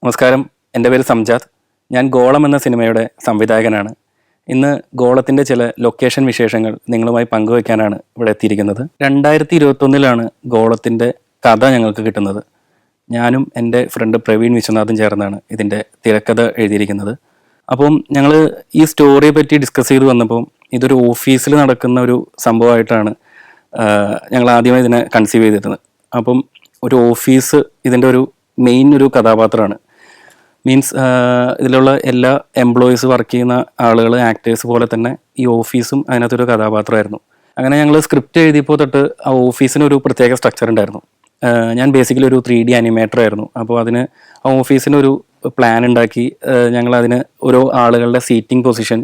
നമസ്കാരം, എൻ്റെ പേര് സംജാത്. ഞാൻ ഗോളം എന്ന സിനിമയുടെ സംവിധായകനാണ്. ഇന്ന് ഗോളത്തിൻ്റെ ചില ലൊക്കേഷൻ വിശേഷങ്ങൾ നിങ്ങളുമായി പങ്കുവയ്ക്കാനാണ് ഇവിടെ എത്തിയിരിക്കുന്നത്. 2021 ഗോളത്തിൻ്റെ കഥ ഞങ്ങൾക്ക് കിട്ടുന്നത്. ഞാനും എൻ്റെ ഫ്രണ്ട് പ്രവീൺ വിശ്വനാഥും ചേർന്നാണ് ഇതിൻ്റെ തിരക്കഥ എഴുതിയിരിക്കുന്നത്. അപ്പം ഞങ്ങൾ ഈ സ്റ്റോറിയെ പറ്റി ഡിസ്കസ് ചെയ്ത് വന്നപ്പോൾ ഇതൊരു ഓഫീസിൽ നടക്കുന്ന ഒരു സംഭവമായിട്ടാണ് ഞങ്ങൾ ആദ്യമായി ഇതിനെ കൺസീവ് ചെയ്തിരുന്നത്. അപ്പം ഒരു ഓഫീസ് ഇതിൻ്റെ ഒരു മെയിൻ ഒരു കഥാപാത്രമാണ്. മീൻസ് ഇതിലുള്ള എല്ലാ എംപ്ലോയീസ് വർക്ക് ചെയ്യുന്ന ആളുകൾ ആക്ടേഴ്സ് പോലെ തന്നെ ഈ ഓഫീസും അതിനകത്തൊരു കഥാപാത്രമായിരുന്നു. അങ്ങനെ ഞങ്ങൾ സ്ക്രിപ്റ്റ് എഴുതിയപ്പോൾ തൊട്ട് ആ ഓഫീസിനൊരു പ്രത്യേക സ്ട്രക്ചർ ഉണ്ടായിരുന്നു. ഞാൻ ബേസിക്കലി ഒരു 3D അനിമേറ്റർ ആയിരുന്നു. അപ്പോൾ അതിന് ആ ഓഫീസിനൊരു പ്ലാൻ ഉണ്ടാക്കി ഞങ്ങളതിന് ഓരോ ആളുകളുടെ സീറ്റിംഗ് പൊസിഷൻ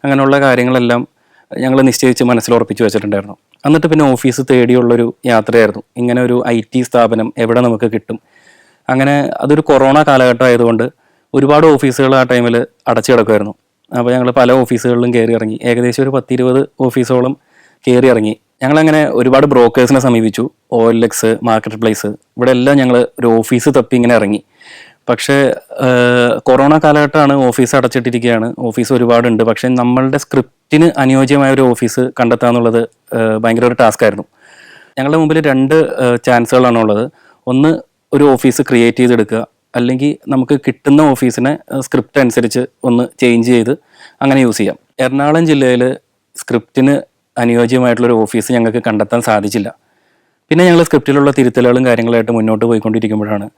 അങ്ങനെയുള്ള കാര്യങ്ങളെല്ലാം ഞങ്ങൾ നിശ്ചയിച്ച് മനസ്സിലുറപ്പിച്ച് വെച്ചിട്ടുണ്ടായിരുന്നു. എന്നിട്ട് പിന്നെ ഓഫീസ് തേടിയുള്ളൊരു യാത്രയായിരുന്നു. ഇങ്ങനെ ഒരു IT സ്ഥാപനം എവിടെ നമുക്ക് കിട്ടും. അങ്ങനെ അതൊരു കൊറോണ കാലഘട്ടം ആയതുകൊണ്ട് ഒരുപാട് ഓഫീസുകൾ ആ ടൈമിൽ അടച്ചു കിടക്കുമായിരുന്നു. അപ്പോൾ ഞങ്ങൾ പല ഓഫീസുകളിലും കയറി ഇറങ്ങി. ഏകദേശം ഒരു 10-20 ഓഫീസോളം കയറി ഇറങ്ങി. ഞങ്ങളങ്ങനെ ഒരുപാട് ബ്രോക്കേഴ്സിനെ സമീപിച്ചു. OLX, മാർക്കറ്റ് പ്ലേസ്, ഇവിടെ എല്ലാം ഞങ്ങൾ ഒരു ഓഫീസ് തപ്പി ഇങ്ങനെ ഇറങ്ങി. പക്ഷേ കൊറോണ കാലഘട്ടമാണ്, ഓഫീസ് അടച്ചിട്ടിരിക്കുകയാണ്, ഓഫീസ് ഒരുപാടുണ്ട്. പക്ഷേ നമ്മളുടെ സ്ക്രിപ്റ്റിന് അനുയോജ്യമായ ഒരു ഓഫീസ് കണ്ടെത്തുക എന്നുള്ളത് ഭയങ്കര ഒരു ടാസ്ക് ആയിരുന്നു. ഞങ്ങളുടെ മുമ്പിൽ 2 ചാൻസുകളാണ് ഉള്ളത്. ഒന്ന്, ഒരു ഓഫീസ് ക്രിയേറ്റ് ചെയ്തെടുക്കുക, അല്ലെങ്കിൽ നമുക്ക് കിട്ടുന്ന ഓഫീസിനെ സ്ക്രിപ്റ്റ് അനുസരിച്ച് ഒന്ന് ചേഞ്ച് ചെയ്ത് അങ്ങനെ യൂസ് ചെയ്യാം. എറണാകുളം ജില്ലയിൽ സ്ക്രിപ്റ്റിന് അനുയോജ്യമായിട്ടുള്ളൊരു ഓഫീസ് ഞങ്ങൾക്ക് കണ്ടെത്താൻ സാധിച്ചില്ല. പിന്നെ ഞങ്ങൾ സ്ക്രിപ്റ്റിലുള്ള തിരുത്തലുകളും കാര്യങ്ങളായിട്ട് മുന്നോട്ട് പോയിക്കൊണ്ടിരിക്കുമ്പോഴാണ്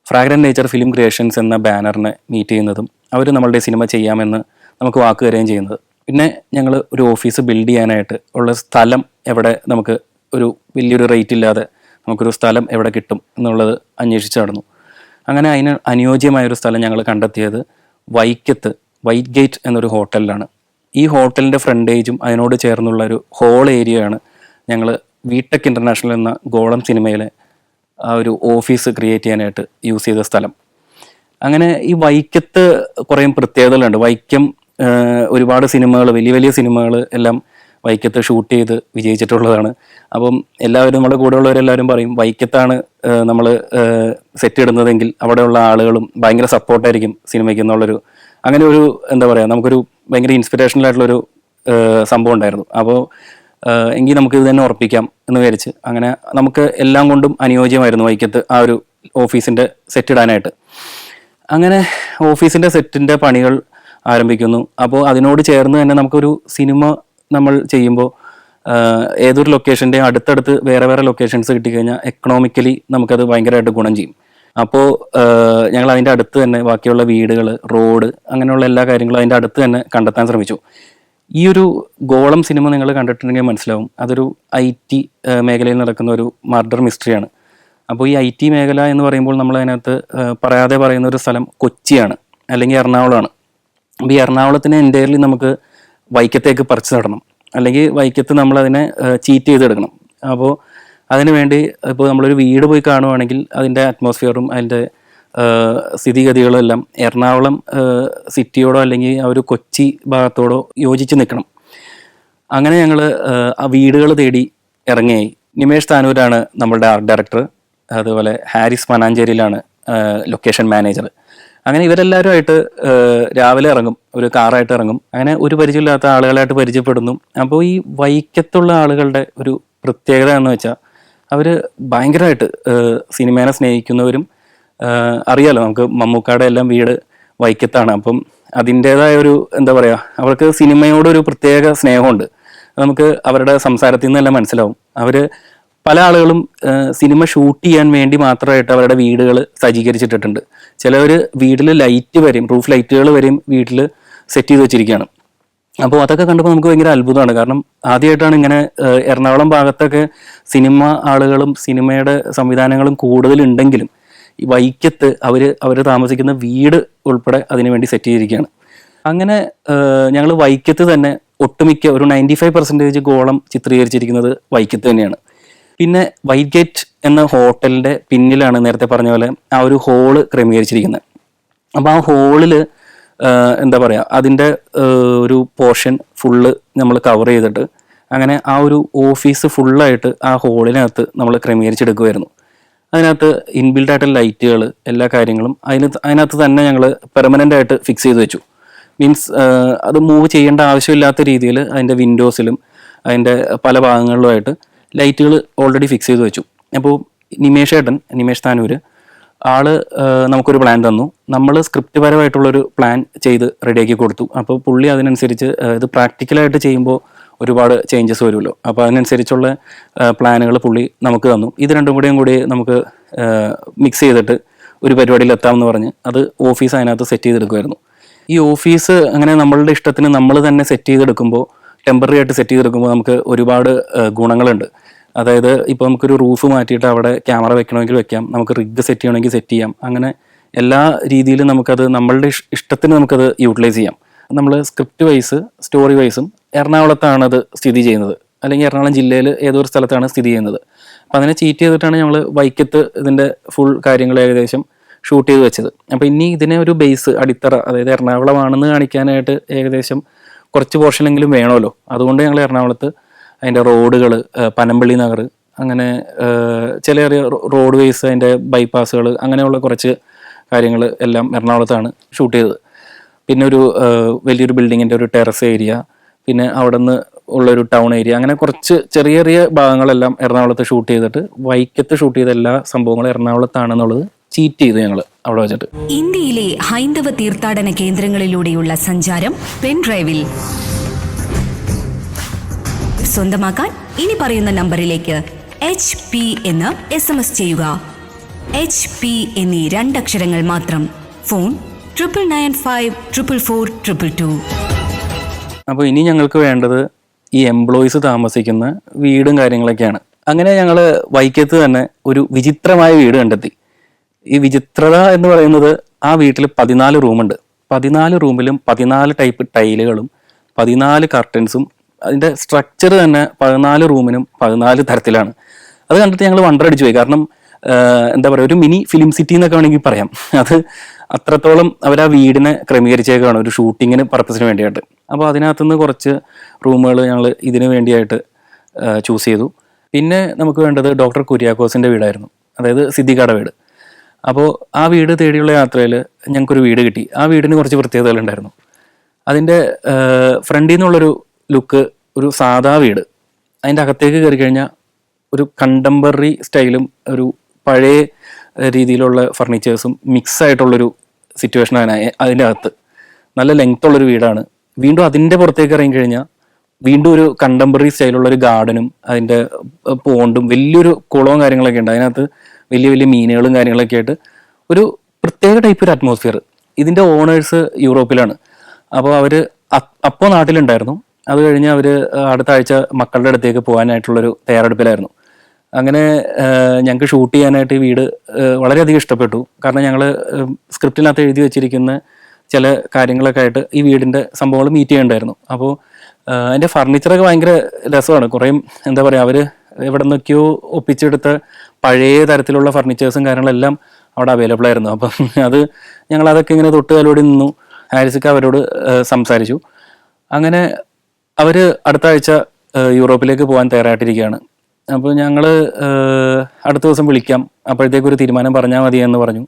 ഫ്രാഗ്രന്റ് നേച്ചർ ഫിലിം ക്രിയേഷൻസ് എന്ന ബാനറിനെ മീറ്റ് ചെയ്യുന്നതും അവർ നമ്മളുടെ സിനിമ ചെയ്യാമെന്ന് നമുക്ക് വാക്ക് തരുകയും ചെയ്യുന്നത്. പിന്നെ ഞങ്ങൾ ഒരു ഓഫീസ് ബിൽഡ് ചെയ്യാനായിട്ട് ഉള്ള സ്ഥലം എവിടെ നമുക്ക് ഒരു വലിയൊരു റേറ്റ് ഇല്ലാതെ നമുക്കൊരു സ്ഥലം എവിടെ കിട്ടും എന്നുള്ളത് അന്വേഷിച്ച് നടന്നു. അങ്ങനെ അതിന് അനുയോജ്യമായൊരു സ്ഥലം ഞങ്ങൾ കണ്ടെത്തിയത് വൈക്കത്ത് വൈറ്റ് ഗേറ്റ് എന്നൊരു ഹോട്ടലിലാണ്. ഈ ഹോട്ടലിൻ്റെ ഫ്രണ്ടേജും അതിനോട് ചേർന്നുള്ള ഒരു ഹോൾ ഏരിയയാണ് ഞങ്ങൾ VTech ഇൻ്റർനാഷണൽ എന്ന ഗോളം സിനിമയിലെ ആ ഒരു ഓഫീസ് ക്രിയേറ്റ് ചെയ്യാനായിട്ട് യൂസ് ചെയ്ത സ്ഥലം. അങ്ങനെ ഈ വൈക്കത്ത് കുറേ പ്രത്യേകതകളുണ്ട്. വൈക്കം ഒരുപാട് സിനിമകൾ, വലിയ വലിയ സിനിമകൾ എല്ലാം വൈക്കത്ത് ഷൂട്ട് ചെയ്ത് വിജയിച്ചിട്ടുള്ളതാണ്. അപ്പം എല്ലാവരും, നമ്മുടെ കൂടെയുള്ളവരെല്ലാവരും പറയും വൈക്കത്താണ് നമ്മൾ സെറ്റ് ഇടുന്നതെങ്കിൽ അവിടെയുള്ള ആളുകളും ഭയങ്കര സപ്പോർട്ടായിരിക്കും സിനിമയ്ക്ക് എന്നുള്ളൊരു, അങ്ങനെ ഒരു എന്താ പറയുക, നമുക്കൊരു ഭയങ്കര ഇൻസ്പിറേഷണൽ ആയിട്ടുള്ളൊരു സംഭവം ഉണ്ടായിരുന്നു. അപ്പോൾ എങ്കിൽ നമുക്ക് ഇത് തന്നെ ഉറപ്പിക്കാം എന്ന് വിചാരിച്ച് അങ്ങനെ നമുക്ക് എല്ലാം കൊണ്ടും അനുയോജ്യമായിരുന്നു വൈക്കത്ത് ആ ഒരു ഓഫീസിൻ്റെ സെറ്റ് ഇടാനായിട്ട്. അങ്ങനെ ഓഫീസിൻ്റെ സെറ്റിൻ്റെ പണികൾ ആരംഭിക്കുന്നു. അപ്പോൾ അതിനോട് ചേർന്ന് തന്നെ നമുക്കൊരു സിനിമ നമ്മൾ ചെയ്യുമ്പോൾ ഏതൊരു ലൊക്കേഷൻ്റെ അടുത്തടുത്ത് വേറെ വേറെ ലൊക്കേഷൻസ് കിട്ടിക്കഴിഞ്ഞാൽ എക്കണോമിക്കലി നമുക്കത് ഭയങ്കരമായിട്ട് ഗുണം ചെയ്യും. അപ്പോൾ ഞങ്ങൾ അതിൻ്റെ അടുത്ത് തന്നെ ബാക്കിയുള്ള വീടുകൾ, റോഡ്, അങ്ങനെയുള്ള എല്ലാ കാര്യങ്ങളും അതിൻ്റെ അടുത്ത് തന്നെ കണ്ടെത്താൻ ശ്രമിച്ചു. ഈ ഒരു ഗോളം സിനിമ നിങ്ങൾ കണ്ടിട്ടുണ്ടെങ്കിൽ മനസ്സിലാവും, അതൊരു IT മേഖലയിൽ നടക്കുന്ന ഒരു മർഡർ മിസ്റ്ററിയാണ്. അപ്പോൾ ഈ IT മേഖല എന്ന് പറയുമ്പോൾ നമ്മൾ അതിനകത്ത് പറയാതെ പറയുന്ന ഒരു സ്ഥലം കൊച്ചിയാണ്, അല്ലെങ്കിൽ എറണാകുളമാണ്. അപ്പോൾ ഈ എറണാകുളത്തിന് എൻ്റയർലി നമുക്ക് വൈക്കത്തേക്ക് പറിച്ചു നടണം, അല്ലെങ്കിൽ വൈക്കത്ത് നമ്മളതിനെ ചീറ്റ് ചെയ്തെടുക്കണം. അപ്പോൾ അതിനു വേണ്ടി ഇപ്പോൾ നമ്മളൊരു വീട് പോയി കാണുവാണെങ്കിൽ അതിൻ്റെ അറ്റ്മോസ്ഫിയറും അതിൻ്റെ സ്ഥിതിഗതികളും എല്ലാം എറണാകുളം സിറ്റിയോടോ അല്ലെങ്കിൽ ആ ഒരു കൊച്ചി ഭാഗത്തോടോ യോജിച്ച് നിൽക്കണം. അങ്ങനെ ഞങ്ങൾ ആ വീടുകൾ തേടി ഇറങ്ങിയായി. നിമേഷ് താനൂരാണ് നമ്മളുടെ ആർട്ട് ഡയറക്ടർ, അതുപോലെ ഹാരിസ് മനാഞ്ചേരിയിലാണ് ലൊക്കേഷൻ മാനേജർ. അങ്ങനെ ഇവരെല്ലാവരുമായിട്ട് രാവിലെ ഇറങ്ങും, ഒരു കാറായിട്ട് ഇറങ്ങും. അങ്ങനെ ഒരു പരിചയമില്ലാത്ത ആളുകളായിട്ട് പരിചയപ്പെടുന്നു. അപ്പോൾ ഈ വൈക്കത്തുള്ള ആളുകളുടെ ഒരു പ്രത്യേകത എന്ന് വെച്ചാൽ അവർ ഭയങ്കരമായിട്ട് സിനിമേനെ സ്നേഹിക്കുന്നവരും, അറിയാലോ നമുക്ക് മമ്മൂക്കാടെ എല്ലാം വീട് വൈക്കത്താണ്. അപ്പം അതിൻ്റേതായ ഒരു എന്താ പറയുക, അവർക്ക് സിനിമയോടൊരു പ്രത്യേക സ്നേഹമുണ്ട്. നമുക്ക് അവരുടെ സംസാരത്തിൽ നിന്നെല്ലാം മനസ്സിലാവും. അവർ പല ആളുകളും സിനിമ ഷൂട്ട് ചെയ്യാൻ വേണ്ടി മാത്രമായിട്ട് അവരുടെ വീടുകൾ സജ്ജീകരിച്ചിട്ടിട്ടുണ്ട്. ചിലവർ വീട്ടിൽ ലൈറ്റ് വരെയും, റൂഫ് ലൈറ്റുകൾ വരെയും വീട്ടിൽ സെറ്റ് ചെയ്ത് വെച്ചിരിക്കുകയാണ്. അപ്പോൾ അതൊക്കെ കണ്ടപ്പോൾ നമുക്ക് ഭയങ്കര അത്ഭുതമാണ്. കാരണം ആദ്യമായിട്ടാണ് ഇങ്ങനെ എറണാകുളം ഭാഗത്തൊക്കെ സിനിമ ആളുകളും സിനിമയുടെ സംവിധാനങ്ങളും കൂടുതലുണ്ടെങ്കിലും ഈ വൈക്കത്ത് അവർ താമസിക്കുന്ന വീട് ഉൾപ്പെടെ അതിനുവേണ്ടി സെറ്റ് ചെയ്തിരിക്കുകയാണ്. അങ്ങനെ ഞങ്ങൾ വൈക്കത്ത് തന്നെ ഒട്ടുമിക്ക ഒരു 95% ഗോളം ചിത്രീകരിച്ചിരിക്കുന്നത് വൈക്കത്ത് തന്നെയാണ്. പിന്നെ വൈറ്റ് ഗേറ്റ് എന്ന ഹോട്ടലിൻ്റെ പിന്നിലാണ് നേരത്തെ പറഞ്ഞ പോലെ ആ ഒരു ഹോള് ക്രമീകരിച്ചിരിക്കുന്നത്. അപ്പോൾ ആ ഹോളിൽ എന്താ പറയുക, അതിൻ്റെ ഒരു പോർഷൻ ഫുള്ള് നമ്മൾ കവർ ചെയ്തിട്ട് അങ്ങനെ ആ ഒരു ഓഫീസ് ഫുള്ളായിട്ട് ആ ഹോളിനകത്ത് നമ്മൾ ക്രമീകരിച്ചെടുക്കുമായിരുന്നു. അതിനകത്ത് ഇൻബിൽഡ് ആയിട്ടുള്ള ലൈറ്റുകൾ എല്ലാ കാര്യങ്ങളും അതിനകത്ത് തന്നെ ഞങ്ങൾ പെർമനൻ്റ് ആയിട്ട് ഫിക്സ് ചെയ്ത് വെച്ചു. മീൻസ് അത് മൂവ് ചെയ്യേണ്ട ആവശ്യമില്ലാത്ത രീതിയിൽ അതിൻ്റെ വിൻഡോസിലും അതിൻ്റെ പല ഭാഗങ്ങളിലുമായിട്ട് ലൈറ്റുകൾ ഓൾറെഡി ഫിക്സ് ചെയ്ത് വെച്ചു. അപ്പോൾ നിമേഷ് താനൂർ ആള് നമുക്കൊരു പ്ലാൻ തന്നു. നമ്മൾ സ്ക്രിപ്റ്റ് പരമായിട്ടുള്ളൊരു പ്ലാൻ ചെയ്ത് റെഡിയാക്കി കൊടുത്തു. അപ്പോൾ പുള്ളി അതിനനുസരിച്ച് ഇത് പ്രാക്ടിക്കലായിട്ട് ചെയ്യുമ്പോൾ ഒരുപാട് ചേഞ്ചസ് വരുമല്ലോ. അപ്പോൾ അതിനനുസരിച്ചുള്ള പ്ലാനുകൾ പുള്ളി നമുക്ക് തന്നു. ഇത് രണ്ടും കൂടി നമുക്ക് മിക്സ് ചെയ്തിട്ട് ഒരു പരിപാടിയിൽ എത്താമെന്ന് പറഞ്ഞ് അത് ഓഫീസ് അതിനകത്ത് സെറ്റ് ചെയ്തെടുക്കുമായിരുന്നു. ഈ ഓഫീസ് അങ്ങനെ നമ്മളുടെ ഇഷ്ടത്തിന് നമ്മൾ തന്നെ സെറ്റ് ചെയ്തെടുക്കുമ്പോൾ, ടെമ്പററി ആയിട്ട് സെറ്റ് ചെയ്തെടുക്കുമ്പോൾ നമുക്ക് ഒരുപാട് ഗുണങ്ങളുണ്ട്. അതായത് ഇപ്പോൾ നമുക്കൊരു റൂഫ് മാറ്റിയിട്ട് അവിടെ ക്യാമറ വെക്കണമെങ്കിൽ വെക്കാം, നമുക്ക് റിഗ് സെറ്റ് ചെയ്യണമെങ്കിൽ സെറ്റ് ചെയ്യാം. അങ്ങനെ എല്ലാ രീതിയിലും നമുക്കത് നമ്മളുടെ ഇഷ്ടത്തിന് നമുക്കത് യൂട്ടിലൈസ് ചെയ്യാം. നമ്മൾ സ്ക്രിപ്റ്റ് വൈസ് സ്റ്റോറി വൈസും എറണാകുളത്താണ് അത് സ്ഥിതി ചെയ്യുന്നത്, അല്ലെങ്കിൽ എറണാകുളം ജില്ലയിൽ ഏതോ ഒരു സ്ഥലത്താണ് സ്ഥിതി ചെയ്യുന്നത്. അപ്പം അതിനെ ചീറ്റ് ചെയ്തിട്ടാണ് ഞങ്ങൾ വൈക്കത്ത് ഇതിൻ്റെ ഫുൾ കാര്യങ്ങൾ ഏകദേശം ഷൂട്ട് ചെയ്ത് വെച്ചത്. അപ്പോൾ ഇനി ഇതിനെ ഒരു ബേസ് അടിത്തറ, അതായത് എറണാകുളമാണെന്ന് കാണിക്കാനായിട്ട് ഏകദേശം കുറച്ച് പോർഷനെങ്കിലും വേണമല്ലോ. അതുകൊണ്ട് ഞങ്ങൾ എറണാകുളത്ത് അതിൻ്റെ റോഡുകൾ, പനമ്പള്ളി നഗർ, അങ്ങനെ ചില ചെറിയ റോഡ് വേസ്, അതിൻ്റെ ബൈപ്പാസുകൾ, അങ്ങനെയുള്ള കുറച്ച് കാര്യങ്ങൾ എല്ലാം എറണാകുളത്താണ് ഷൂട്ട് ചെയ്തത്. പിന്നെ ഒരു വലിയൊരു ബിൽഡിങ്ങിൻ്റെ ഒരു ടെറസ് ഏരിയ, പിന്നെ അവിടെ നിന്ന് ഉള്ളൊരു ടൗൺ ഏരിയ, അങ്ങനെ കുറച്ച് ചെറിയ ചെറിയ ഭാഗങ്ങളെല്ലാം എറണാകുളത്ത് ഷൂട്ട് ചെയ്തിട്ട് വൈക്കത്ത് ഷൂട്ട് ചെയ്ത എല്ലാ സംഭവങ്ങളും എറണാകുളത്താണെന്നുള്ളത് ചീറ്റ് ചെയ്തു ഞങ്ങൾ അവിടെ വെച്ചിട്ട്. ഇന്ത്യയിലെ ഹൈന്ദവ തീർത്ഥാടന കേന്ദ്രങ്ങളിലൂടെയുള്ള സഞ്ചാരം പെൻഡ്രൈവിൽ സ്വന്തമാക്കാൻ ഇനി പറയുന്ന നമ്പറിലേക്ക് HP എന്ന് SMS ചെയ്യുക. HP എന്നീ 2 അക്ഷരങ്ങൾ മാത്രം. ഫോൺ 9995444222. അപ്പോൾ ഇനി ഞങ്ങൾക്ക് വേണ്ടത് ഈ എംപ്ലോയീസ് താമസിക്കുന്ന വീടും കാര്യങ്ങളൊക്കെയാണ്. അങ്ങനെ ഞങ്ങൾ വൈക്കത്ത് തന്നെ ഒരു വിചിത്രമായ വീട് കണ്ടെത്തി. ഈ വിചിത്രത എന്ന് പറയുന്നത്, ആ വീട്ടിൽ 14 റൂമുണ്ട്. 14 റൂമിലും 14 ടൈപ്പ് ടൈലുകളും 14 കർട്ടൻസും, അതിൻ്റെ സ്ട്രക്ചർ തന്നെ 14 റൂമിനും 14 തരത്തിലാണ്. അത് കണ്ടിട്ട് ഞങ്ങൾ വണ്ടറടിച്ചു പോയി. കാരണം എന്താ പറയുക, ഒരു മിനി ഫിലിം സിറ്റി എന്നൊക്കെ വേണമെങ്കിൽ പറയാം. അത് അത്രത്തോളം അവർ ആ വീടിനെ ക്രമീകരിച്ചേക്കാണ് ഒരു ഷൂട്ടിങ്ങിന് പർപ്പസിന് വേണ്ടിയിട്ട്. അപ്പോൾ അതിനകത്തുനിന്ന് കുറച്ച് റൂമുകൾ ഞങ്ങൾ ഇതിന് വേണ്ടിയായിട്ട് ചൂസ് ചെയ്തു. പിന്നെ നമുക്ക് വേണ്ടത് ഡോക്ടർ കുര്യാക്കോസിൻ്റെ വീടായിരുന്നു, അതായത് സിദ്ദിഖാടെ വീട്. അപ്പോൾ ആ വീട് തേടിയുള്ള യാത്രയിൽ ഞങ്ങൾക്കൊരു വീട് കിട്ടി. ആ വീടിന് കുറച്ച് പ്രത്യേകതകളുണ്ടായിരുന്നു. അതിൻ്റെ ഫ്രണ്ടിൽ നിന്നുള്ളൊരു ലുക്ക് ഒരു സാധാ വീട്, അതിൻ്റെ അകത്തേക്ക് കയറി കഴിഞ്ഞാൽ ഒരു കണ്ടംപററി സ്റ്റൈലും ഒരു പഴയ രീതിയിലുള്ള ഫർണിച്ചേഴ്സും മിക്സ് ആയിട്ടുള്ളൊരു സിറ്റുവേഷനാണ് അതിൻ്റെ അകത്ത്. നല്ല ലെങ്ത് ഉള്ളൊരു വീടാണ്. വീണ്ടും അതിൻ്റെ പുറത്തേക്ക് ഇറങ്ങി കഴിഞ്ഞാൽ വീണ്ടും ഒരു കണ്ടംപററി സ്റ്റൈലുള്ള ഒരു ഗാർഡനും അതിൻ്റെ പോണ്ടും വലിയൊരു കുളവും കാര്യങ്ങളൊക്കെ ഉണ്ട്. അതിനകത്ത് വലിയ വലിയ മീനുകളും കാര്യങ്ങളൊക്കെ ആയിട്ട് ഒരു പ്രത്യേക ടൈപ്പ് ഒരു അറ്റ്മോസ്ഫിയർ. ഇതിൻ്റെ ഓണേഴ്സ് യൂറോപ്പിലാണ്. അപ്പോൾ അവർ അപ്പോൾ നാട്ടിലുണ്ടായിരുന്നു. അത് കഴിഞ്ഞ് അവർ അടുത്ത ആഴ്ച മക്കളുടെ അടുത്തേക്ക് പോകാനായിട്ടുള്ളൊരു തയ്യാറെടുപ്പിലായിരുന്നു. അങ്ങനെ ഞങ്ങൾക്ക് ഷൂട്ട് ചെയ്യാനായിട്ട് ഈ വീട് വളരെയധികം ഇഷ്ടപ്പെട്ടു. കാരണം ഞങ്ങൾ സ്ക്രിപ്റ്റിനകത്ത് എഴുതി വെച്ചിരിക്കുന്ന ചില കാര്യങ്ങളൊക്കെ ആയിട്ട് ഈ വീടിൻ്റെ സംഭവങ്ങൾ മീറ്റ് ചെയ്യണ്ടായിരുന്നു. അപ്പോൾ അതിൻ്റെ ഫർണിച്ചറൊക്കെ ഭയങ്കര രസമാണ്. കുറേ എന്താ പറയുക, അവർ എവിടെ നിന്നൊക്കെയോ ഒപ്പിച്ചെടുത്ത പഴയ തരത്തിലുള്ള ഫർണിച്ചേഴ്സും കാര്യങ്ങളെല്ലാം അവിടെ അവൈലബിൾ ആയിരുന്നു. അപ്പം ഞങ്ങൾ അതൊക്കെ ഇങ്ങനെ തൊട്ടുകാലോടി നിന്നു. ഹാരിസൊക്കെ അവരോട് സംസാരിച്ചു. അങ്ങനെ അവർ അടുത്ത ആഴ്ച യൂറോപ്പിലേക്ക് പോകാൻ തയ്യാറായിട്ടിരിക്കുകയാണ്. അപ്പോൾ ഞങ്ങൾ അടുത്ത ദിവസം വിളിക്കാം, അപ്പോഴത്തേക്കൊരു തീരുമാനം പറഞ്ഞാൽ മതി എന്ന് പറഞ്ഞു.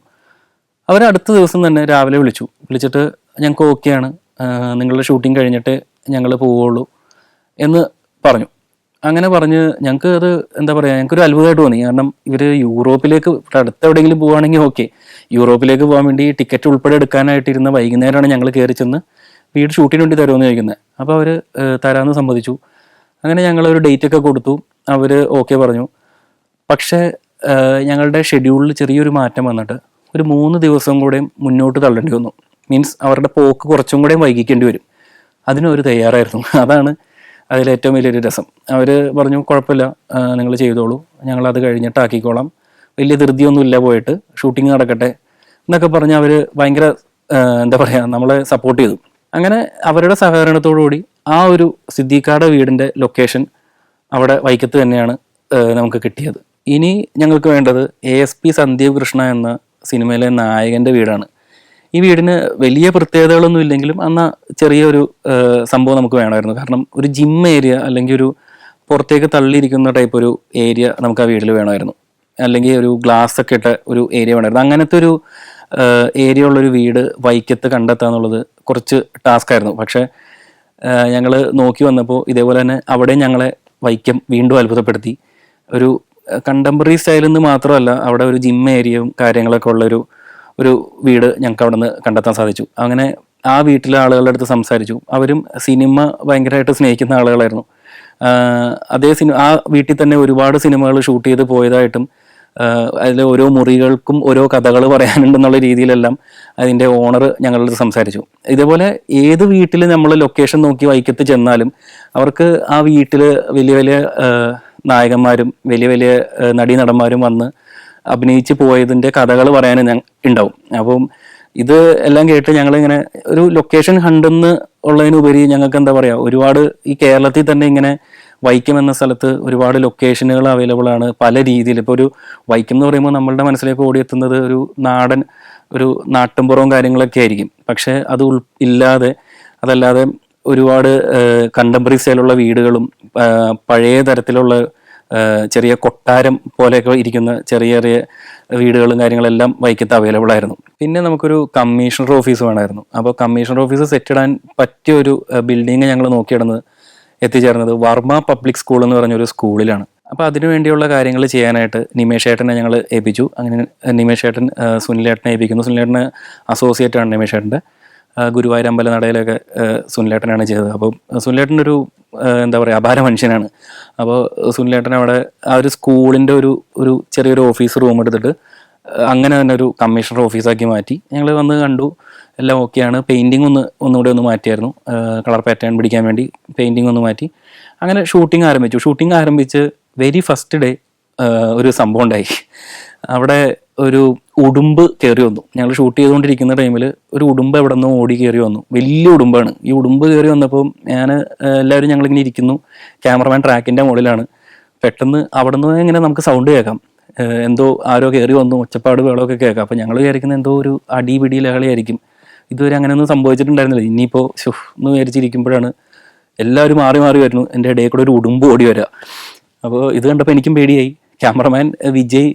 അവർ അടുത്ത ദിവസം തന്നെ രാവിലെ വിളിച്ചിട്ട് ഞങ്ങൾക്ക് ഓക്കെയാണ്, നിങ്ങളുടെ ഷൂട്ടിംഗ് കഴിഞ്ഞിട്ട് ഞങ്ങൾ പോവുള്ളൂ എന്ന് പറഞ്ഞു. അങ്ങനെ പറഞ്ഞ് ഞങ്ങൾക്ക് അത് എന്താ പറയുക, ഞങ്ങൾക്കൊരു അത്ഭുതമായിട്ട് തോന്നി. കാരണം ഇവർ യൂറോപ്പിലേക്ക് അടുത്ത് എവിടെയെങ്കിലും പോവുകയാണെങ്കിൽ ഓക്കെ, യൂറോപ്പിലേക്ക് പോകാൻ വേണ്ടി ടിക്കറ്റ് ഉൾപ്പെടെ എടുക്കാനായിട്ടിരുന്ന വൈകുന്നേരമാണ് ഞങ്ങൾ കയറി ചെന്ന് വീട് ഷൂട്ടിന് വേണ്ടി തരുമെന്ന് ചോദിക്കുന്നത്. അപ്പോൾ അവർ തരാമെന്ന് സമ്മതിച്ചു. അങ്ങനെ ഞങ്ങളൊരു ഡേറ്റ് ഒക്കെ കൊടുത്തു. അവർ ഓക്കെ പറഞ്ഞു. പക്ഷേ ഞങ്ങളുടെ ഷെഡ്യൂളിൽ ചെറിയൊരു മാറ്റം വന്നിട്ട് ഒരു 3 ദിവസം കൂടെയും മുന്നോട്ട് തള്ളേണ്ടി വന്നു. മീൻസ് അവരുടെ പോക്ക് കുറച്ചും കൂടെയും വൈകിക്കേണ്ടി വരും. അതിനവർ തയ്യാറായിരുന്നു. അതാണ് അതിലേറ്റവും വലിയൊരു രസം. അവർ പറഞ്ഞു കുഴപ്പമില്ല, നിങ്ങൾ ചെയ്തോളൂ, ഞങ്ങളത് കഴിഞ്ഞിട്ട് ആക്കിക്കോളാം, വലിയ ധൃതിയൊന്നുമില്ല, പോയിട്ട് ഷൂട്ടിങ് നടക്കട്ടെ എന്നൊക്കെ പറഞ്ഞ് അവർ ഭയങ്കര എന്താ പറയുക, നമ്മളെ സപ്പോർട്ട് ചെയ്തു. അങ്ങനെ അവരുടെ സഹകരണത്തോടുകൂടി ആ ഒരു സിദ്ദിഖാടെ വീടിൻ്റെ ലൊക്കേഷൻ അവിടെ വൈക്കത്ത് തന്നെയാണ് നമുക്ക് കിട്ടിയത്. ഇനി ഞങ്ങൾക്ക് വേണ്ടത് ASP സന്ദീപ് കൃഷ്ണ എന്ന സിനിമയിലെ നായകൻ്റെ വീടാണ്. ഈ വീടിന് വലിയ പ്രത്യേകതകളൊന്നും ഇല്ലെങ്കിലും എന്നാൽ ചെറിയൊരു സംഭവം നമുക്ക് വേണമായിരുന്നു. കാരണം ഒരു ജിം ഏരിയ അല്ലെങ്കിൽ ഒരു പുറത്തേക്ക് തള്ളിയിരിക്കുന്ന ടൈപ്പ് ഒരു ഏരിയ നമുക്ക് ആ വീട്ടിൽ വേണമായിരുന്നു. അല്ലെങ്കിൽ ഒരു ഗ്ലാസ് ഒക്കെ ഇട്ട ഒരു ഏരിയ വേണമായിരുന്നു. അങ്ങനത്തെ ഒരു ഏരിയ ഉള്ളൊരു വീട് വൈക്കത്ത് കണ്ടെത്തുക എന്നുള്ളത് കുറച്ച് ടാസ്ക് ആയിരുന്നു. പക്ഷേ ഞങ്ങൾ നോക്കി വന്നപ്പോൾ ഇതേപോലെ തന്നെ അവിടെ ഞങ്ങളെ വൈക്കം വീണ്ടും അത്ഭുതപ്പെടുത്തി. ഒരു കണ്ടംപററി സ്റ്റൈലിൽ നിന്ന് മാത്രമല്ല, അവിടെ ഒരു ജിം ഏരിയയും കാര്യങ്ങളൊക്കെ ഒരു വീട് ഞങ്ങൾക്ക് അവിടെ നിന്ന് കണ്ടെത്താൻ സാധിച്ചു. അങ്ങനെ ആ വീട്ടിലെ ആളുകളുടെ അടുത്ത് സംസാരിച്ചു. അവരും സിനിമ ഭയങ്കരമായിട്ട് സ്നേഹിക്കുന്ന ആളുകളായിരുന്നു. അതേ ആ വീട്ടിൽ തന്നെ ഒരുപാട് സിനിമകൾ ഷൂട്ട് ചെയ്ത് പോയതായിട്ടും അതിൽ ഓരോ മുറികൾക്കും ഓരോ കഥകൾ പറയാനുണ്ടെന്നുള്ള രീതിയിലെല്ലാം അതിൻ്റെ ഓണർ ഞങ്ങളോട് സംസാരിച്ചു. ഇതേപോലെ ഏത് വീട്ടിൽ നമ്മൾ ലൊക്കേഷൻ നോക്കി വൈക്കത്ത് ചെന്നാലും അവർക്ക് ആ വീട്ടിൽ വലിയ വലിയ നായകന്മാരും വലിയ വലിയ നടീനടന്മാരും വന്ന് അഭിനയിച്ച് പോയതിൻ്റെ കഥകൾ പറയാനും ഉണ്ടാവും. അപ്പം ഇത് എല്ലാം കേട്ട് ഞങ്ങളിങ്ങനെ ഒരു ലൊക്കേഷൻ ഹണ്ടെന്ന് ഉള്ളതിനുപരി ഞങ്ങൾക്ക് എന്താ പറയുക, ഒരുപാട് ഈ കേരളത്തിൽ തന്നെ ഇങ്ങനെ വൈക്കം എന്ന സ്ഥലത്ത് ഒരുപാട് ലൊക്കേഷനുകൾ അവൈലബിൾ ആണ് പല രീതിയിൽ. ഇപ്പോൾ ഒരു വൈക്കം എന്ന് പറയുമ്പോൾ നമ്മളുടെ മനസ്സിലേക്ക് ഓടിയെത്തുന്നത് ഒരു നാടൻ ഒരു നാട്ടിൻപുറവും കാര്യങ്ങളൊക്കെ ആയിരിക്കും. പക്ഷേ അത് അതല്ലാതെ ഒരുപാട് കണ്ടംപററി സ്റ്റൈലുള്ള വീടുകളും പഴയ തരത്തിലുള്ള ചെറിയ കൊട്ടാരം പോലെയൊക്കെ ഇരിക്കുന്ന ചെറിയ ചെറിയ വീടുകളും കാര്യങ്ങളെല്ലാം വൈക്കത്ത് അവൈലബിൾ ആയിരുന്നു. പിന്നെ നമുക്കൊരു കമ്മീഷണർ ഓഫീസ് വേണമായിരുന്നു. അപ്പോൾ കമ്മീഷണർ ഓഫീസ് സെറ്റ് ഇടാൻ പറ്റിയ ഒരു ബിൽഡിങ് ഞങ്ങൾ നോക്കിയിടുന്നത് എത്തിച്ചേർന്നത് വർമ്മ പബ്ലിക് സ്കൂൾ എന്ന് പറഞ്ഞൊരു സ്കൂളിലാണ്. അപ്പോൾ അതിനു വേണ്ടിയുള്ള കാര്യങ്ങൾ ചെയ്യാനായിട്ട് നിമേഷ് ഏട്ടനെ ഞങ്ങൾ ഏൽപ്പിച്ചു. അങ്ങനെ നിമേഷ് ഏട്ടൻ സുനിലേട്ടനെ ഏൽപ്പിക്കുന്നു. സുനിലേട്ടന് അസോസിയേറ്റ് ആണ് നിമേഷ് ഏട്ടൻ്റെ. ഗുരുവായൂർ അമ്പലനടയിലൊക്കെ സുനിലേട്ടനാണ് ചെയ്തത്. അപ്പോൾ സുനിലേട്ടനൊരു എന്താ പറയുക അപാര മനുഷ്യനാണ്. അപ്പോൾ സുനിലേട്ടൻ അവിടെ ആ ഒരു സ്കൂളിൻ്റെ ഒരു ചെറിയൊരു ഓഫീസ് റൂം എടുത്തിട്ട് അങ്ങനെ തന്നെ ഒരു കമ്മീഷണർ ഓഫീസാക്കി മാറ്റി. ഞങ്ങൾ വന്ന് കണ്ടു, എല്ലാം ഓക്കെയാണ്. പെയിൻറ്റിങ് ഒന്നുകൂടെ മാറ്റിയായിരുന്നു, കളർ പാറ്റേൺ പിടിക്കാൻ വേണ്ടി പെയിൻറ്റിങ് ഒന്ന് മാറ്റി. അങ്ങനെ ഷൂട്ടിംഗ് ആരംഭിച്ച് വെരി ഫസ്റ്റ് ഡേ ഒരു സംഭവം ഉണ്ടായി. അവിടെ ഒരു ഉടുമ്പ് കയറി വന്നു. ഞങ്ങൾ ഷൂട്ട് ചെയ്തുകൊണ്ടിരിക്കുന്ന ടൈമിൽ ഒരു ഉടുമ്പ് എവിടെ നിന്നോ ഓടി കയറി വന്നു. വലിയ ഉടുമ്പാണ്. ഈ ഉടുമ്പ് കയറി വന്നപ്പോൾ എല്ലാവരും ഞങ്ങളിങ്ങനെ ഇരിക്കുന്നു. ക്യാമറമാൻ ട്രാക്കിൻ്റെ മുകളിലാണ്. പെട്ടെന്ന് അവിടെ നിന്ന് ഇങ്ങനെ നമുക്ക് സൗണ്ട് കേൾക്കാം, എന്തോ ആരോ കയറി വന്നു, ഒച്ചപ്പാട് വേളമൊക്കെ കേൾക്കാം. അപ്പോൾ ഞങ്ങൾ വിചാരിക്കുന്ന എന്തോ ഒരു അടിപിടി ലഹളയായിരിക്കും. ഇതുവരെ അങ്ങനെയൊന്നും സംഭവിച്ചിട്ടുണ്ടായിരുന്നില്ല. ഇനിയിപ്പോൾ എന്ന് വിചാരിച്ചിരിക്കുമ്പോഴാണ് എല്ലാവരും മാറി വരുന്നു. എൻ്റെ ഇടയിൽ കൂടെ ഒരു ഉടുമ്പ് ഓടി വരിക. അപ്പോൾ ഇത് കണ്ടപ്പോൾ എനിക്കും പേടിയായി. ക്യാമറമാൻ വിജയ്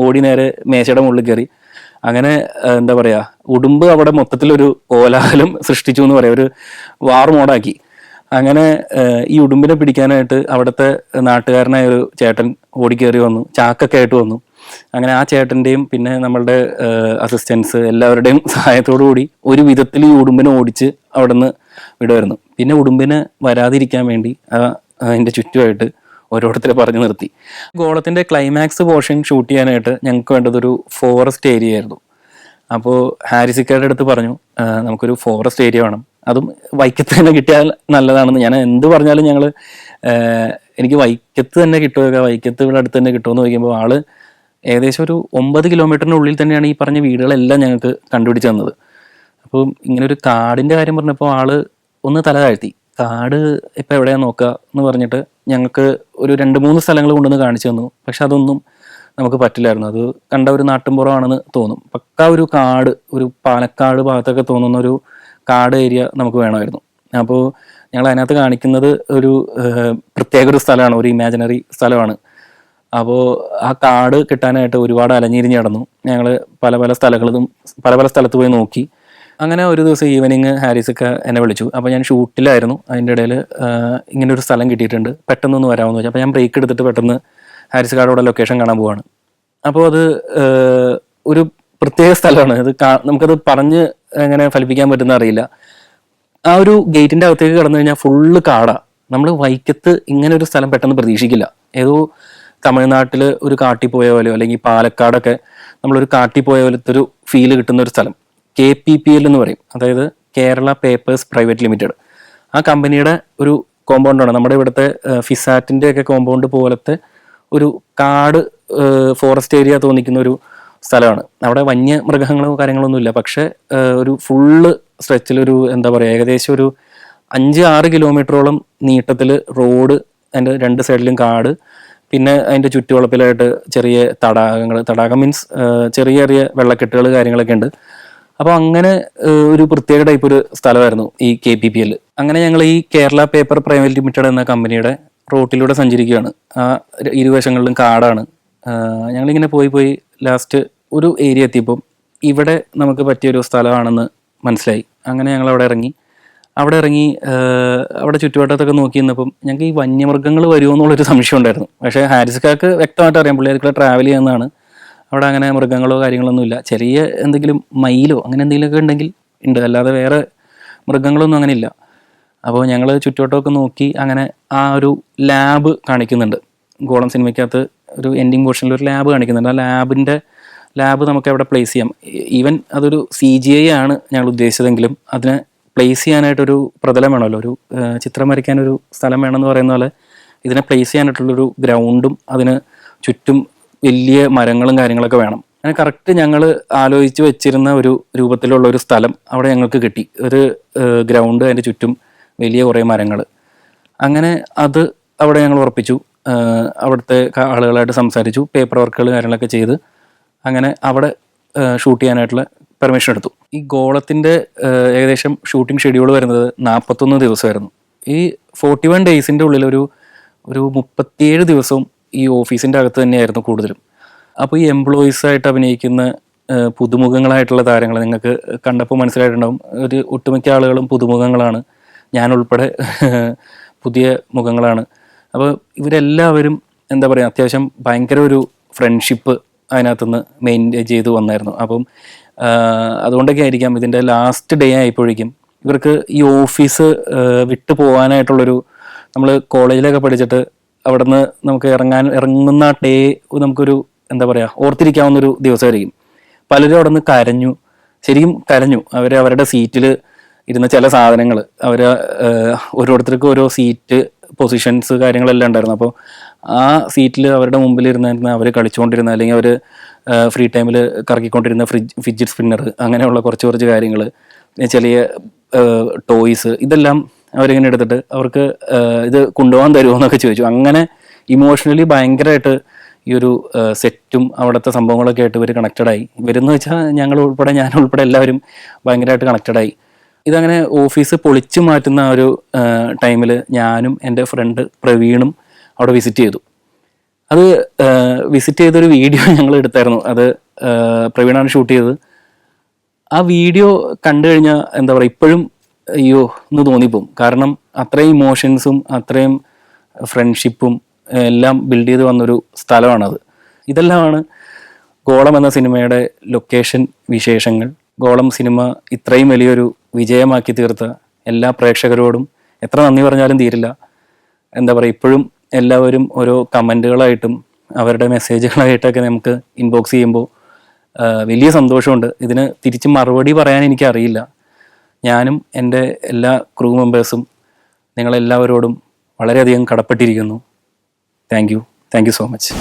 ഓടി നേരെ മേശയുടെ മുകളിൽ കയറി. അങ്ങനെ എന്താ പറയുക, ഉടുമ്പ് അവിടെ മൊത്തത്തിലൊരു കോലാഹലം സൃഷ്ടിച്ചു എന്ന് പറയാം, ഒരു വാർ മോഡാക്കി. അങ്ങനെ ഈ ഉടുമ്പിനെ പിടിക്കാനായിട്ട് അവിടുത്തെ നാട്ടുകാരനായ ഒരു ചേട്ടൻ ഓടിക്കയറി വന്നു, ചാക്കൊക്കെ ആയിട്ട് വന്നു. അങ്ങനെ ആ ചേട്ടൻ്റെയും പിന്നെ നമ്മളുടെ അസിസ്റ്റൻസ് എല്ലാവരുടെയും സഹായത്തോടു കൂടി ഒരു വിധത്തിൽ ഈ ഉടുമ്പിനെ ഓടിച്ച് അവിടെ നിന്ന് വിടുമായിരുന്നു. പിന്നെ ഉടുമ്പിനെ വരാതിരിക്കാൻ വേണ്ടി അതിൻ്റെ ചുറ്റുമായിട്ട് ഓരോരുത്തരെ പറഞ്ഞു നിർത്തി. ഗോളത്തിൻ്റെ ക്ലൈമാക്സ് പോർഷൻ ഷൂട്ട് ചെയ്യാനായിട്ട് ഞങ്ങൾക്ക് വേണ്ടതൊരു ഫോറസ്റ്റ് ഏരിയ ആയിരുന്നു. അപ്പോൾ ഹാരിസിക്കയുടെ അടുത്ത് പറഞ്ഞു, നമുക്കൊരു ഫോറസ്റ്റ് ഏരിയ വേണം, അതും വൈക്കത്ത് തന്നെ കിട്ടിയാൽ നല്ലതാണെന്ന്. ഞാൻ എന്ത് പറഞ്ഞാലും എനിക്ക് വൈക്കത്ത് തന്നെ കിട്ടുക, വൈക്കത്ത് ഇവിടെ അടുത്ത് തന്നെ കിട്ടുമെന്ന് ചോദിക്കുമ്പോൾ ആള് ഏകദേശം ഒരു 9 കിലോമീറ്ററിനുള്ളിൽ തന്നെയാണ് ഈ പറഞ്ഞ വീടുകളെല്ലാം ഞങ്ങൾക്ക് കണ്ടുപിടിച്ച് തന്നത്. അപ്പോൾ ഇങ്ങനെ ഒരു കാടിൻ്റെ കാര്യം പറഞ്ഞപ്പോൾ ആള് ഒന്ന് തല താഴ്ത്തി. കാട് ഇപ്പം എവിടെയാണ് നോക്കുക എന്ന് പറഞ്ഞിട്ട് ഞങ്ങൾക്ക് ഒരു 2-3 സ്ഥലങ്ങൾ കൊണ്ടുവന്ന് കാണിച്ചു തന്നു. പക്ഷെ അതൊന്നും നമുക്ക് പറ്റില്ലായിരുന്നു. അത് കണ്ട ഒരു നാട്ടിൻപുറമാണെന്ന് തോന്നും. പക്ക ഒരു കാട്, ഒരു പാലക്കാട് ഭാഗത്തൊക്കെ തോന്നുന്ന ഒരു കാട് ഏരിയ നമുക്ക് വേണമായിരുന്നു. അപ്പോൾ ഞങ്ങൾ അതിനകത്ത് കാണിക്കുന്നത് ഒരു പ്രത്യേക ഒരു സ്ഥലമാണ്, ഒരു ഇമാജിനറി സ്ഥലമാണ്. അപ്പോൾ ആ കാട് കിട്ടാനായിട്ട് ഒരുപാട് അലഞ്ഞിരിഞ്ഞ് നടന്നു. ഞങ്ങൾ പല സ്ഥലത്ത് പോയി നോക്കി. അങ്ങനെ ഒരു ദിവസം ഈവനിങ് ഹാരിസൊക്കെ എന്നെ വിളിച്ചു. അപ്പോൾ ഞാൻ ഷൂട്ടിലായിരുന്നു. അതിൻ്റെ ഇടയിൽ ഇങ്ങനെ ഒരു സ്ഥലം കിട്ടിയിട്ടുണ്ട്, പെട്ടെന്നൊന്ന് വരാമെന്ന് വെച്ചാൽ. അപ്പോൾ ഞാൻ ബ്രേക്ക് എടുത്തിട്ട് പെട്ടെന്ന് ഹാരിസ്കാരുടെ ലൊക്കേഷൻ കാണാൻ പോവാണ്. അപ്പോൾ അത് ഒരു പ്രത്യേക സ്ഥലമാണ്. നമുക്കത് പറഞ്ഞ് എങ്ങനെ ഫലിപ്പിക്കാൻ പറ്റുന്ന അറിയില്ല. ആ ഒരു ഗേറ്റിൻ്റെ അകത്തേക്ക് കടന്നു കഴിഞ്ഞാൽ ഫുള്ള് കാടാണ്. നമ്മൾ വൈക്കത്ത് ഇങ്ങനെ ഒരു സ്ഥലം പെട്ടെന്ന് പ്രതീക്ഷിക്കില്ല. ഏതോ തമിഴ്നാട്ടിൽ ഒരു കാട്ടിൽ പോയ പോലെയോ അല്ലെങ്കിൽ പാലക്കാടൊക്കെ നമ്മളൊരു കാട്ടിൽ പോയ പോലത്തെ ഒരു ഫീല് കിട്ടുന്ന ഒരു സ്ഥലം. KPPL എന്ന് പറയും, അതായത് കേരള പേപ്പേഴ്സ് പ്രൈവറ്റ് ലിമിറ്റഡ്. ആ കമ്പനിയുടെ ഒരു കോമ്പൗണ്ടാണ്. നമ്മുടെ ഇവിടുത്തെ ഫിസാറ്റിൻ്റെ ഒക്കെ കോമ്പൗണ്ട് പോലത്തെ ഒരു കാട് ഫോറസ്റ്റ് ഏരിയ തോന്നിക്കുന്ന ഒരു സ്ഥലമാണ്. അവിടെ വന്യമൃഗങ്ങളോ കാര്യങ്ങളൊന്നുമില്ല. പക്ഷെ ഒരു ഫുള്ള് സ്ട്രെച്ചിലൊരു എന്താ പറയുക, ഏകദേശം ഒരു 5-6 കിലോമീറ്ററോളം നീട്ടത്തിൽ റോഡ്, അതിൻ്റെ 2 സൈഡിലും കാട്, പിന്നെ അതിൻ്റെ ചുറ്റുവളപ്പിലായിട്ട് ചെറിയ തടാകം മീൻസ് ചെറിയ ചെറിയ വെള്ളക്കെട്ടുകൾ കാര്യങ്ങളൊക്കെ ഉണ്ട്. അപ്പോൾ അങ്ങനെ ഒരു പ്രത്യേക ടൈപ്പ് ഒരു സ്ഥലമായിരുന്നു ഈ KPPL. അങ്ങനെ ഞങ്ങൾ ഈ കേരള പേപ്പർ പ്രൈവറ്റ് ലിമിറ്റഡ് എന്ന കമ്പനിയുടെ റോട്ടിലൂടെ സഞ്ചരിക്കുകയാണ്. ആ ഇരുവശങ്ങളിലും കാടാണ്. ഞങ്ങളിങ്ങനെ പോയി ലാസ്റ്റ് ഒരു ഏരിയ എത്തിയപ്പം ഇവിടെ നമുക്ക് പറ്റിയൊരു സ്ഥലമാണെന്ന് മനസ്സിലായി. അങ്ങനെ ഞങ്ങൾ അവിടെ ഇറങ്ങി അവിടെ ചുറ്റുവട്ടത്തൊക്കെ നോക്കി നിന്നപ്പം ഞങ്ങൾക്ക് ഈ വന്യമൃഗങ്ങൾ വരുമോ എന്നുള്ളൊരു സംശയം ഉണ്ടായിരുന്നു. പക്ഷേ ഹാരിസ്ക്കാർക്ക് വ്യക്തമായിട്ട് അറിയാം, പുള്ളിയൊക്കെ ട്രാവൽ ചെയ്യുന്നതാണ്. അവിടെ അങ്ങനെ മൃഗങ്ങളോ കാര്യങ്ങളൊന്നും ഇല്ല. ചെറിയ എന്തെങ്കിലും മയിലോ അങ്ങനെ എന്തെങ്കിലുമൊക്കെ ഉണ്ടെങ്കിൽ ഉണ്ട്, അല്ലാതെ വേറെ മൃഗങ്ങളൊന്നും അങ്ങനെ ഇല്ല. അപ്പോൾ ഞങ്ങൾ ചുറ്റുവട്ടമൊക്കെ നോക്കി അങ്ങനെ ആ ഒരു ലാബ് കാണിക്കുന്നുണ്ട്. ഗോളം സിനിമയ്ക്കകത്ത് ഒരു എൻഡിങ് പോർഷനിൽ ഒരു ലാബ് കാണിക്കുന്നുണ്ട്. ആ ലാബ് നമുക്ക് എവിടെ പ്ലേസ് ചെയ്യാം. ഈവൻ അതൊരു CGI ആണ് ഞങ്ങൾ ഉദ്ദേശിച്ചതെങ്കിലും അതിനെ പ്ലേസ് ചെയ്യാനായിട്ടൊരു പ്രതലം വേണമല്ലോ, ഒരു ചിത്രം വരയ്ക്കാനൊരു സ്ഥലം വേണമെന്ന് പറയുന്ന പോലെ ഇതിനെ പ്ലേസ് ചെയ്യാനായിട്ടുള്ളൊരു ഗ്രൗണ്ടും അതിന് ചുറ്റും വലിയ മരങ്ങളും കാര്യങ്ങളൊക്കെ വേണം. അങ്ങനെ കറക്റ്റ് ഞങ്ങൾ ആലോചിച്ച് വെച്ചിരുന്ന ഒരു രൂപത്തിലുള്ള ഒരു സ്ഥലം അവിടെ ഞങ്ങൾക്ക് കിട്ടി. ഒരു ഗ്രൗണ്ട്, അതിൻ്റെ ചുറ്റും വലിയ കുറേ മരങ്ങൾ. അങ്ങനെ അത് അവിടെ ഞങ്ങൾ ഉറപ്പിച്ചു. അവിടുത്തെ ആളുകളായിട്ട് സംസാരിച്ചു, പേപ്പർ വർക്കുകൾ കാര്യങ്ങളൊക്കെ ചെയ്ത് അങ്ങനെ അവിടെ ഷൂട്ട് ചെയ്യാനായിട്ടുള്ള പെർമിഷൻ എടുത്തു. ഈ ഗോളത്തിൻ്റെ ഏകദേശം ഷൂട്ടിംഗ് ഷെഡ്യൂൾ വരുന്നത് 41 ദിവസമായിരുന്നു. ഈ 41 ഡേയ്സിൻ്റെ ഉള്ളിൽ ഒരു 37 ദിവസവും ഈ ഓഫീസിൻ്റെ അകത്ത് തന്നെയായിരുന്നു കൂടുതലും. അപ്പോൾ ഈ എംപ്ലോയീസായിട്ട് അഭിനയിക്കുന്ന പുതുമുഖങ്ങളായിട്ടുള്ള താരങ്ങൾ നിങ്ങൾക്ക് കണ്ടപ്പോൾ മനസ്സിലായിട്ടുണ്ടാവും. ഒരു ഒട്ടുമിക്ക ആളുകളും പുതുമുഖങ്ങളാണ്, ഞാനുൾപ്പെടെ പുതിയ മുഖങ്ങളാണ്. അപ്പോൾ ഇവരെല്ലാവരും എന്താ പറയുക, അത്യാവശ്യം ഭയങ്കര ഒരു ഫ്രണ്ട്ഷിപ്പ് അതിനകത്തുനിന്ന് മെയിൻറ്റെയിൻ ചെയ്ത് വന്നായിരുന്നു. അപ്പം അതുകൊണ്ടൊക്കെ ആയിരിക്കാം ഇതിൻ്റെ ലാസ്റ്റ് ഡേ ആയപ്പോഴേക്കും ഇവർക്ക് ഈ ഓഫീസ് വിട്ടു പോകാനായിട്ടുള്ളൊരു, നമ്മൾ കോളേജിലൊക്കെ പഠിച്ചിട്ട് അവിടെ നിന്ന് നമുക്ക് ഇറങ്ങുന്ന ഡേ നമുക്കൊരു എന്താ പറയുക ഓർത്തിരിക്കാവുന്നൊരു ദിവസമായിരിക്കും. പലരും അവിടെ നിന്ന് കരഞ്ഞു, ശരിക്കും കരഞ്ഞു. അവരുടെ സീറ്റിൽ ഇരുന്ന ചില സാധനങ്ങൾ ഓരോരുത്തർക്കും ഓരോ സീറ്റ് പൊസിഷൻസ് കാര്യങ്ങളെല്ലാം ഉണ്ടായിരുന്നു. അപ്പോൾ ആ സീറ്റിൽ അവരുടെ മുമ്പിൽ ഇരുന്നിരുന്ന അവർ കളിച്ചുകൊണ്ടിരുന്ന, അല്ലെങ്കിൽ അവർ ഫ്രീ ടൈമിൽ കറക്കിക്കൊണ്ടിരുന്ന ഫിഡ്ജറ്റ് സ്പിന്നർ, അങ്ങനെയുള്ള കുറച്ച് കാര്യങ്ങൾ, ചെറിയ ടോയ്സ്, ഇതെല്ലാം അവരിങ്ങനെ എടുത്തിട്ട് അവർക്ക് ഇത് കൊണ്ടുപോകാൻ തരുമോ എന്നൊക്കെ ചോദിച്ചു. അങ്ങനെ ഇമോഷണലി ഭയങ്കരമായിട്ട് ഈ ഒരു സെറ്റും അവിടുത്തെ സംഭവങ്ങളൊക്കെ ആയിട്ട് ഇവർ കണക്റ്റഡായി. ഇവരെന്ന് വെച്ചാൽ ഞാൻ ഉൾപ്പെടെ എല്ലാവരും ഭയങ്കരമായിട്ട് കണക്റ്റഡായി. ഇതങ്ങനെ ഓഫീസ് പൊളിച്ചു മാറ്റുന്ന ആ ഒരു ടൈമിൽ ഞാനും എൻ്റെ ഫ്രണ്ട് പ്രവീണും അവിടെ വിസിറ്റ് ചെയ്തു. അത് വിസിറ്റ് ചെയ്തൊരു വീഡിയോ ഞങ്ങൾ എടുത്തായിരുന്നു. അത് പ്രവീണാണ് ഷൂട്ട് ചെയ്തത്. ആ വീഡിയോ കണ്ടു കഴിഞ്ഞാൽ എന്താ പറയുക, ഇപ്പോഴും അയ്യോ എന്ന് തോന്നിപ്പോവും. കാരണം അത്രയും ഇമോഷൻസും അത്രയും ഫ്രണ്ട്ഷിപ്പും എല്ലാം ബിൽഡ് ചെയ്ത് വന്നൊരു സ്ഥലമാണത്. ഇതെല്ലാമാണ് ഗോളം എന്ന സിനിമയുടെ ലൊക്കേഷൻ വിശേഷങ്ങൾ. ഗോളം സിനിമ ഇത്രയും വലിയൊരു വിജയമാക്കി തീർത്ത എല്ലാ പ്രേക്ഷകരോടും എത്ര നന്ദി പറഞ്ഞാലും തീരില്ല. എന്താ പറയുക, ഇപ്പോഴും എല്ലാവരും ഓരോ കമൻറ്റുകളായിട്ടും അവരുടെ മെസ്സേജുകളായിട്ടൊക്കെ നമുക്ക് ഇൻബോക്സ് ചെയ്യുമ്പോൾ വലിയ സന്തോഷമുണ്ട്. ഇതിന് തിരിച്ച് മറുപടി പറയാൻ എനിക്കറിയില്ല. ഞാനും എൻ്റെ എല്ലാ ക്രൂ മെമ്പേഴ്സും നിങ്ങളെല്ലാവരോടും വളരെയധികം കടപ്പെട്ടിരിക്കുന്നു. Thank you so much.